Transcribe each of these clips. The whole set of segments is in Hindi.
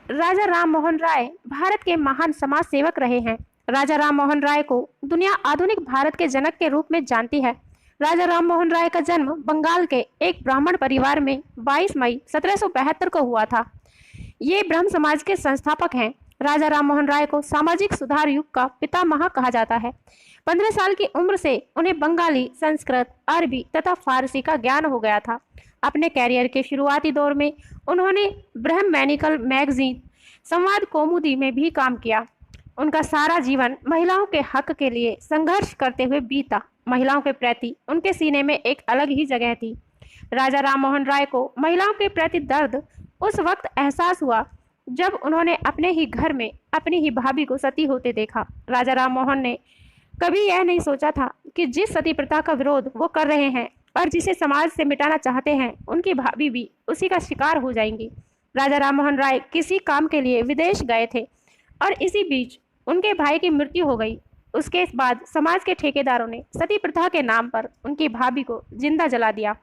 राजा राम मोहन राय भारत के महान समाज सेवक रहे हैं। राजा राम मोहन राय को दुनिया आधुनिक भारत के जनक के रूप में जानती है। राजा राम मोहन राय का जन्म बंगाल के एक ब्राह्मण परिवार में 22 मई 1772 को हुआ था। ये ब्रह्म समाज के संस्थापक हैं। राजा राम मोहन राय को सामाजिक सुधार युग का पितामह कहा जाता है। 15 साल की उम्र से उन्हें बंगाली, संस्कृत, अरबी तथा फारसी का ज्ञान हो गया था। अपने कैरियर के शुरुआती दौर में उन्होंने ब्रह्मैनिकल मैगजीन संवाद कौमुदी में भी काम किया। उनका सारा जीवन महिलाओं के हक के लिए संघर्ष करते हुए बीता। महिलाओं के प्रति उनके सीने में एक अलग ही जगह थी। राजा राम मोहन राय को महिलाओं के प्रति दर्द उस वक्त एहसास हुआ जब उन्होंने अपने ही घर में अपनी ही भाभी को सती होते देखा। राजा राम मोहन ने कभी यह नहीं सोचा था कि जिस सती प्रथा का विरोध वो कर रहे हैं और जिसे समाज से मिटाना चाहते हैं, उनकी भाभी भी उसी का शिकार हो जाएंगी। राजा राम मोहन राय किसी काम के लिए विदेश गए थे और इसी बीच उनके भाई की मृत्यु हो गई। उसके बाद समाज के ठेकेदारों ने सती प्रथा के नाम पर उनकी भाभी को जिंदा जला दिया।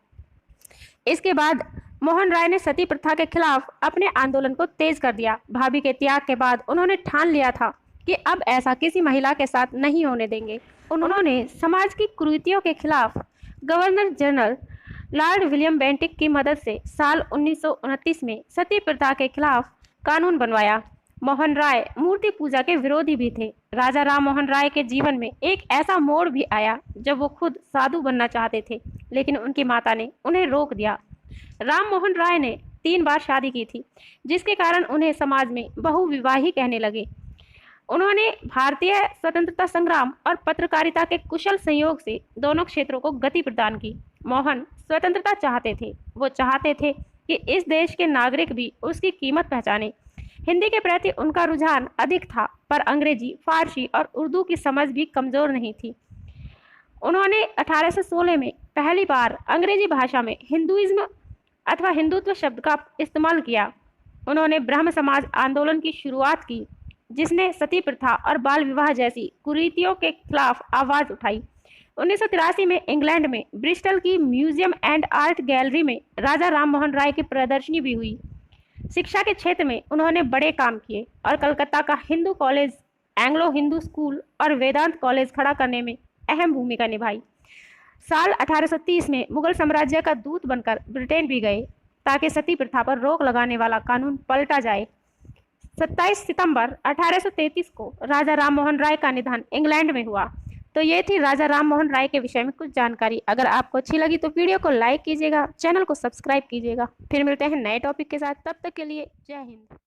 इसके बाद मोहन राय ने सती प्रथा के खिलाफ अपने आंदोलन को तेज कर दिया। भाभी के त्याग के बाद उन्होंने ठान लिया था कि अब ऐसा किसी महिला के साथ नहीं होने देंगे। उन्होंने समाज की कुरीतियों के खिलाफ governor general Lord William Bentinck की मदद से साल 1929 में सती प्रथा के खिलाफ कानून बनवाया। मोहन राय मूर्ति पूजा के विरोधी भी थे। राजा राम मोहन राय के जीवन में एक ऐसा मोड़ भी आया जब वो खुद साधु बनना चाहते थे, लेकिन उनकी माता ने उन्हें रोक दिया। राम मोहन राय ने 3 बार शादी की थी, जिसके कारण उन्हें समाज में बहुविवाही कहने लगे। उन्होंने भारतीय स्वतंत्रता संग्राम और पत्रकारिता के कुशल संयोग से दोनों क्षेत्रों को गति प्रदान की। मोहन स्वतंत्रता चाहते थे। वो चाहते थे कि इस देश के नागरिक भी उसकी कीमत पहचाने। हिंदी के प्रति उनका रुझान अधिक था, पर अंग्रेजी, फारसी और उर्दू की समझ भी कमजोर नहीं थी। उन्होंने 1816 में पहली बार अंग्रेजी भाषा में हिंदुइज्म अथवा हिंदुत्व शब्द का इस्तेमाल किया। उन्होंने ब्रह्म समाज आंदोलन की शुरुआत की, जिसने सती प्रथा और बाल विवाह जैसी कुरीतियों के खिलाफ आवाज उठाई। 1983 में इंग्लैंड में ब्रिस्टल की म्यूजियम एंड आर्ट गैलरी में राजा राम मोहन राय की प्रदर्शनी भी हुई। शिक्षा के क्षेत्र में उन्होंने बड़े काम किए और कलकत्ता का Hindu college, Anglo Hindu school और वेदांत कॉलेज खड़ा करने में अहम भूमिका निभाई। साल 1830 में मुगल साम्राज्य का दूत बनकर ब्रिटेन भी गए ताकि सती प्रथा पर रोक लगाने वाला कानून पलटा जाए। 27 सितंबर 1833 को राजा राम मोहन राय का निधन इंग्लैंड में हुआ। तो ये थी राजा राम मोहन राय के विषय में कुछ जानकारी। अगर आपको अच्छी लगी तो वीडियो को लाइक कीजिएगा, चैनल को सब्सक्राइब कीजिएगा। फिर मिलते हैं नए टॉपिक के साथ, तब तक के लिए जय हिंद।